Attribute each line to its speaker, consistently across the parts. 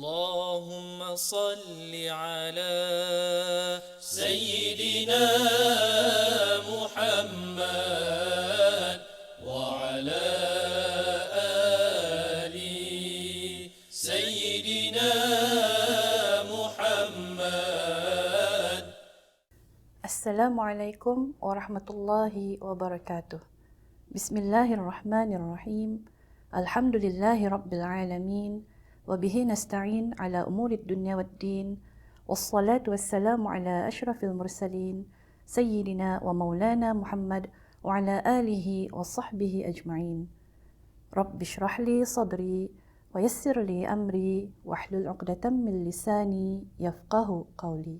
Speaker 1: اللهم صل على سيدنا محمد وعلى آل سيدنا محمد.
Speaker 2: Assalamualaikum warahmatullahi wabarakatuh. Bismillahirrahmanirrahim. Alhamdulillahi rabbil alamin. Wabihi nasta'in ala umurid dunya waddin. Wassalatu wassalamu ala ashrafil mursalin. Sayyidina wa maulana Muhammad wa ala alihi wa sahbihi ajma'in. Rabbi shrah li sadri wa yassir li amri wahlul 'uqdatam min lisani yafqahu qawli.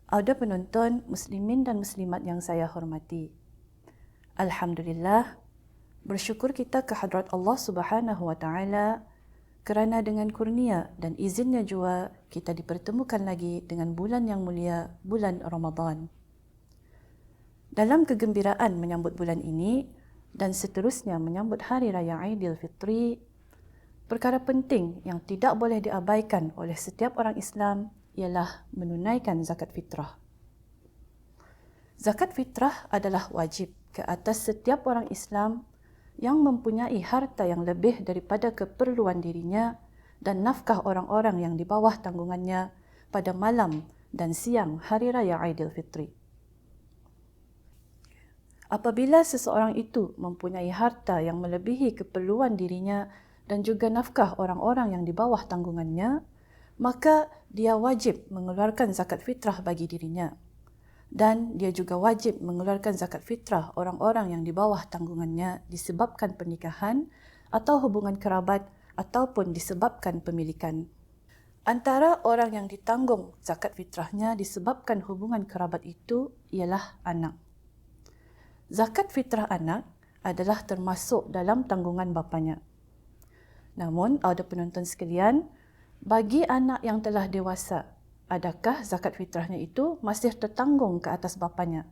Speaker 2: Ada penonton muslimin dan muslimat yang saya hormati. Alhamdulillah, bersyukur kita ke hadrat Allah Subhanahu wa taala kerana dengan kurnia dan izinnya jua kita dipertemukan lagi dengan bulan yang mulia, bulan Ramadan. Dalam kegembiraan menyambut bulan ini dan seterusnya menyambut Hari Raya Aidilfitri, perkara penting yang tidak boleh diabaikan oleh setiap orang Islam ialah menunaikan zakat fitrah. Zakat fitrah adalah wajib ke atas setiap orang Islam yang mempunyai harta yang lebih daripada keperluan dirinya dan nafkah orang-orang yang di bawah tanggungannya pada malam dan siang Hari Raya Aidilfitri. Apabila seseorang itu mempunyai harta yang melebihi keperluan dirinya dan juga nafkah orang-orang yang di bawah tanggungannya, maka dia wajib mengeluarkan zakat fitrah bagi dirinya. Dan dia juga wajib mengeluarkan zakat fitrah orang-orang yang di bawah tanggungannya disebabkan pernikahan atau hubungan kerabat ataupun disebabkan pemilikan. Antara orang yang ditanggung zakat fitrahnya disebabkan hubungan kerabat itu ialah anak. Zakat fitrah anak adalah termasuk dalam tanggungan bapanya. Namun, ada penonton sekalian, bagi anak yang telah dewasa, adakah zakat fitrahnya itu masih tertanggung ke atas bapanya?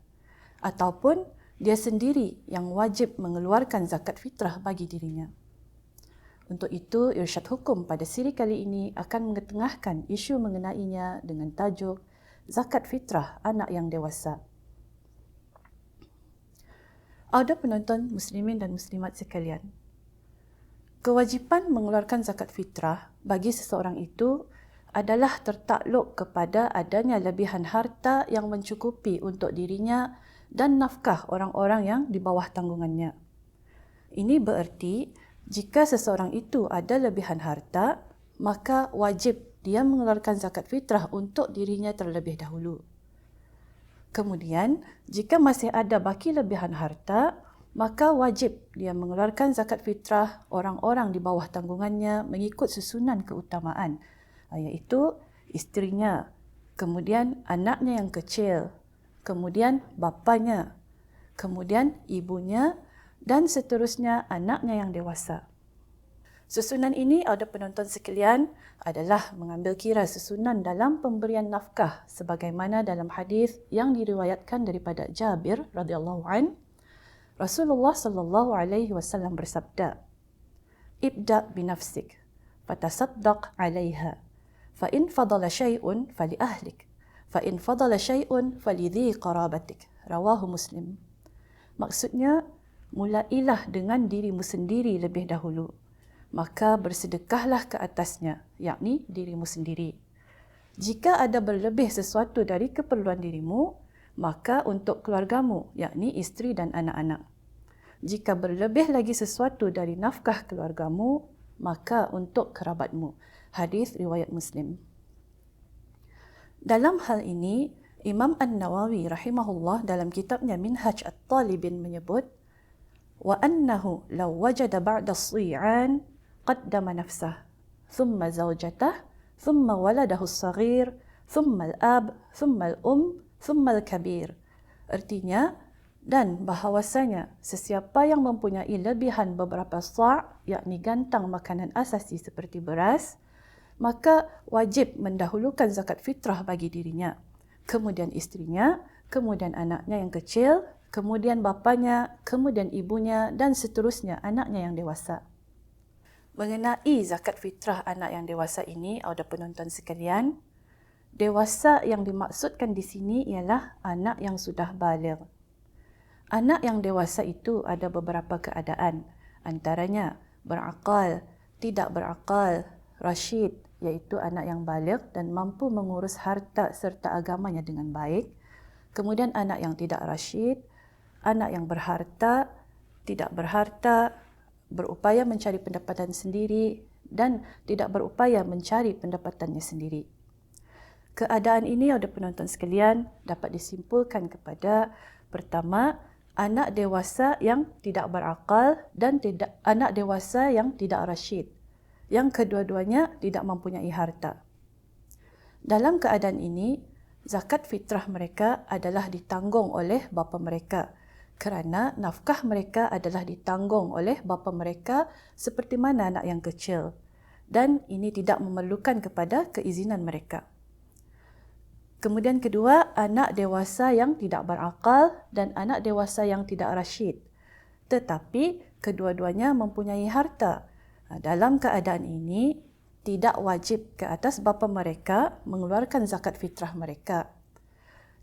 Speaker 2: Ataupun dia sendiri yang wajib mengeluarkan zakat fitrah bagi dirinya? Untuk itu, Irsyad Hukum pada siri kali ini akan mengetengahkan isu mengenainya dengan tajuk Zakat Fitrah Anak yang Dewasa. Ada penonton muslimin dan muslimat sekalian, kewajipan mengeluarkan zakat fitrah bagi seseorang itu adalah tertakluk kepada adanya lebihan harta yang mencukupi untuk dirinya dan nafkah orang-orang yang di bawah tanggungannya. Ini bererti jika seseorang itu ada lebihan harta, maka wajib dia mengeluarkan zakat fitrah untuk dirinya terlebih dahulu. Kemudian, jika masih ada baki lebihan harta, maka wajib dia mengeluarkan zakat fitrah orang-orang di bawah tanggungannya mengikut susunan keutamaan, iaitu isterinya, kemudian anaknya yang kecil, kemudian bapanya, kemudian ibunya, dan seterusnya anaknya yang dewasa. Susunan ini, ada penonton sekalian, adalah mengambil kira susunan dalam pemberian nafkah sebagaimana dalam hadis yang diriwayatkan daripada Jabir radhiyallahu an. Rasulullah sallallahu alaihi wasallam bersabda, "Ibda binafsik, fatasaddaq 'alaiha, fa in fadala syai'un fali ahlik, fa in fadala syai'un falidhi qarabatik." Rawahu Muslim. Maksudnya, mulailah dengan dirimu sendiri lebih dahulu, maka bersedekahlah ke atasnya, yakni dirimu sendiri. Jika ada berlebih sesuatu dari keperluan dirimu, maka untuk keluargamu, yakni isteri dan anak-anak. Jika berlebih lagi sesuatu dari nafkah keluargamu, maka untuk kerabatmu. Hadis riwayat Muslim. Dalam hal ini, Imam An-Nawawi rahimahullah dalam kitabnya Minhaj At-Talibin menyebut, wa annahu law wajada ba'da as-si'an qaddama nafsah, thumma zawjatah, thumma waladahu as-saghir, thumma al-ab, thumma al-um, thumma al-kabir. Artinya, dan bahawasanya sesiapa yang mempunyai lebihan beberapa sa', yakni gantang makanan asasi seperti beras, maka wajib mendahulukan zakat fitrah bagi dirinya, kemudian isterinya, kemudian anaknya yang kecil, kemudian bapanya, kemudian ibunya, dan seterusnya anaknya yang dewasa. Mengenai zakat fitrah anak yang dewasa ini, ada penonton sekalian, dewasa yang dimaksudkan di sini ialah anak yang sudah baligh. Anak yang dewasa itu ada beberapa keadaan, antaranya berakal, tidak berakal, rasyid, iaitu anak yang baligh dan mampu mengurus harta serta agamanya dengan baik. Kemudian anak yang tidak rasyid, anak yang berharta, tidak berharta, berupaya mencari pendapatan sendiri dan tidak berupaya mencari pendapatannya sendiri. Keadaan ini, ada penonton sekalian, dapat disimpulkan kepada pertama, anak dewasa yang tidak berakal dan anak dewasa yang tidak rasyid, yang kedua-duanya tidak mempunyai harta. Dalam keadaan ini, zakat fitrah mereka adalah ditanggung oleh bapa mereka kerana nafkah mereka adalah ditanggung oleh bapa mereka seperti mana anak yang kecil dan ini tidak memerlukan kepada keizinan mereka. Kemudian kedua, anak dewasa yang tidak berakal dan anak dewasa yang tidak rasyid. Tetapi kedua-duanya mempunyai harta. Dalam keadaan ini, tidak wajib ke atas bapa mereka mengeluarkan zakat fitrah mereka.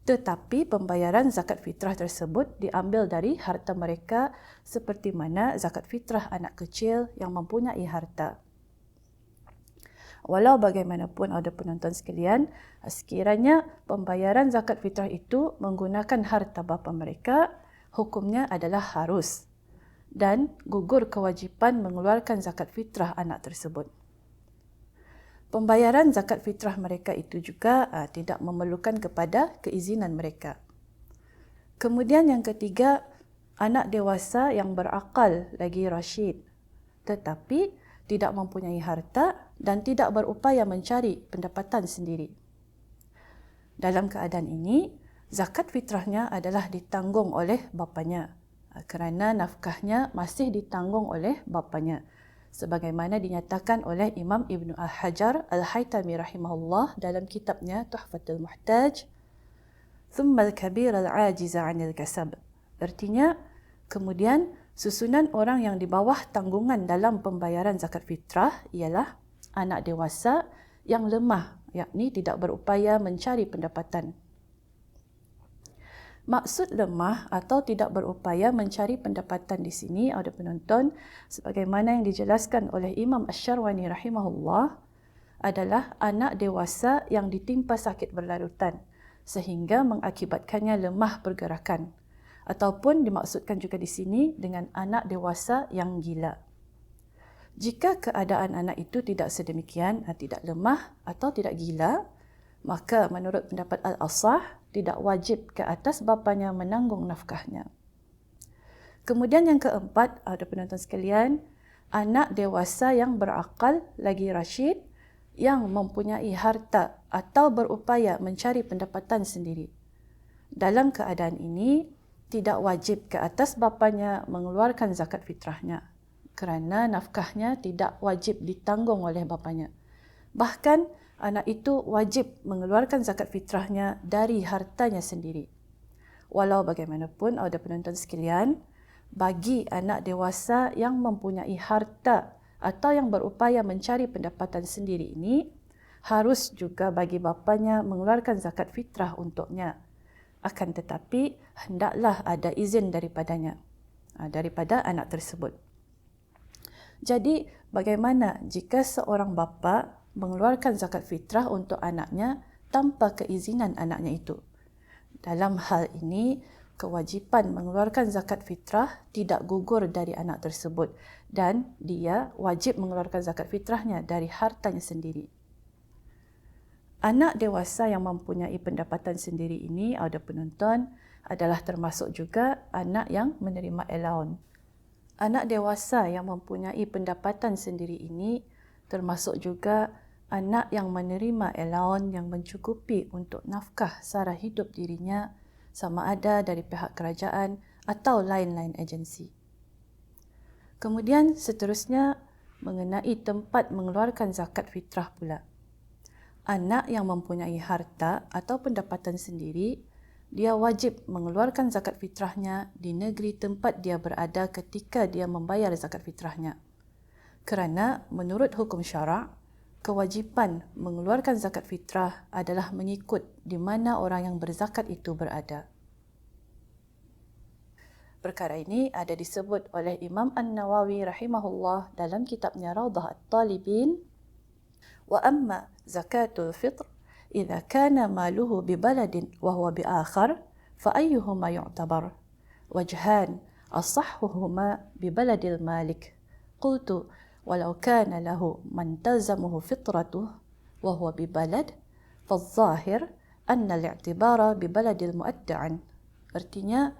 Speaker 2: Tetapi pembayaran zakat fitrah tersebut diambil dari harta mereka seperti mana zakat fitrah anak kecil yang mempunyai harta. Walau bagaimanapun, ada penonton sekalian, sekiranya pembayaran zakat fitrah itu menggunakan harta bapa mereka, hukumnya adalah harus dan gugur kewajipan mengeluarkan zakat fitrah anak tersebut. Pembayaran zakat fitrah mereka itu juga tidak memerlukan kepada keizinan mereka. Kemudian yang ketiga, anak dewasa yang berakal lagi rasyid tetapi tidak mempunyai harta dan tidak berupaya mencari pendapatan sendiri. Dalam keadaan ini, zakat fitrahnya adalah ditanggung oleh bapanya kerana nafkahnya masih ditanggung oleh bapanya. Sebagaimana dinyatakan oleh Imam Ibn Hajar Al-Haytami rahimahullah dalam kitabnya Tuhfatul Muhtaj, "Thumma al-kabir al-ajiza 'anil kasab." Artinya, kemudian susunan orang yang di bawah tanggungan dalam pembayaran zakat fitrah ialah anak dewasa yang lemah, yakni tidak berupaya mencari pendapatan. Maksud lemah atau tidak berupaya mencari pendapatan di sini, ada penonton, sebagaimana yang dijelaskan oleh Imam Asy-Syarwani rahimahullah, adalah anak dewasa yang ditimpa sakit berlarutan sehingga mengakibatkannya lemah pergerakan, ataupun dimaksudkan juga di sini dengan anak dewasa yang gila. Jika keadaan anak itu tidak sedemikian, tidak lemah atau tidak gila, maka menurut pendapat Al-Asah, tidak wajib ke atas bapanya menanggung nafkahnya. Kemudian yang keempat, ada penonton sekalian, anak dewasa yang berakal lagi rasyid, yang mempunyai harta atau berupaya mencari pendapatan sendiri. Dalam keadaan ini, tidak wajib ke atas bapanya mengeluarkan zakat fitrahnya kerana nafkahnya tidak wajib ditanggung oleh bapanya. Bahkan, anak itu wajib mengeluarkan zakat fitrahnya dari hartanya sendiri. Walau bagaimanapun, ada penonton sekalian, bagi anak dewasa yang mempunyai harta atau yang berupaya mencari pendapatan sendiri ini, harus juga bagi bapanya mengeluarkan zakat fitrah untuknya. Akan tetapi, hendaklah ada izin daripadanya, daripada anak tersebut. Jadi, bagaimana jika seorang bapa mengeluarkan zakat fitrah untuk anaknya tanpa keizinan anaknya itu? Dalam hal ini, kewajipan mengeluarkan zakat fitrah tidak gugur dari anak tersebut dan dia wajib mengeluarkan zakat fitrahnya dari hartanya sendiri. Anak dewasa yang mempunyai pendapatan sendiri ini, ada penonton, adalah termasuk juga anak yang menerima allowance. Anak dewasa yang mempunyai pendapatan sendiri ini termasuk juga anak yang menerima allowance yang mencukupi untuk nafkah sara hidup dirinya, sama ada dari pihak kerajaan atau lain-lain agensi. Kemudian seterusnya mengenai tempat mengeluarkan zakat fitrah pula. Anak yang mempunyai harta atau pendapatan sendiri, dia wajib mengeluarkan zakat fitrahnya di negeri tempat dia berada ketika dia membayar zakat fitrahnya. Kerana menurut hukum syarak, kewajipan mengeluarkan zakat fitrah adalah mengikut di mana orang yang berzakat itu berada. Perkara ini ada disebut oleh Imam An-Nawawi rahimahullah dalam kitabnya Rawdah At-Talibin. Wa amma zakatul fitr idza kana maluhu bi baladin wa huwa bi akhar fa ayyuhuma yu'tabar wajhan asahhuhuma bi baladil malik. Qultu walau kana lahu man talzamuhu fitratuhu wa huwa bi balad fadh-dhahir anna al-i'tibara bi baladil mu'adda'an. Artinya,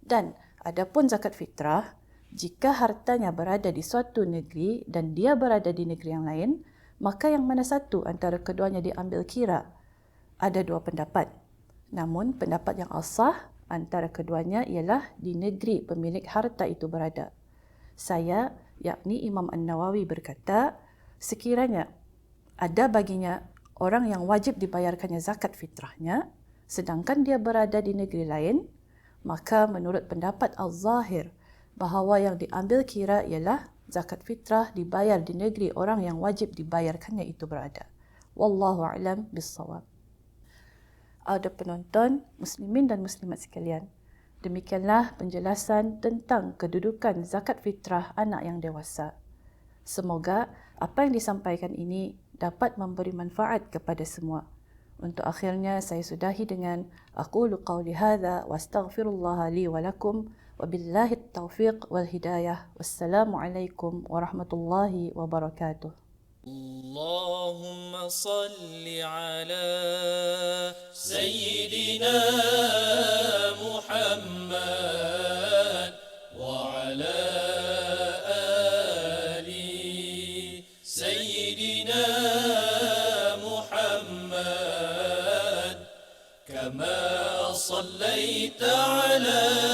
Speaker 2: dan adapun zakat fitrah, jika hartanya berada di suatu negeri dan dia berada di negeri yang lain, maka yang mana satu antara keduanya diambil kira? Ada dua pendapat. Namun pendapat yang asah antara keduanya ialah di negeri pemilik harta itu berada. Saya, yakni Imam An-Nawawi berkata, sekiranya ada baginya orang yang wajib dibayarkannya zakat fitrahnya, sedangkan dia berada di negeri lain, maka menurut pendapat Al-Zahir, bahawa yang diambil kira ialah zakat fitrah dibayar di negeri orang yang wajib dibayarkannya itu berada. Wallahu a'lam bis-shawab. Ada penonton, muslimin dan muslimat sekalian, demikianlah penjelasan tentang kedudukan zakat fitrah anak yang dewasa. Semoga apa yang disampaikan ini dapat memberi manfaat kepada semua. Untuk akhirnya saya sudahi dengan aqulu qawli hadza wa astaghfirullah li wa lakum wa billahi at-taufiq wal hidayah. Wassalamu alaikum warahmatullahi wabarakatuh.
Speaker 1: اللهم صل على سيدنا محمد وعلى آل سيدنا محمد كما صليت على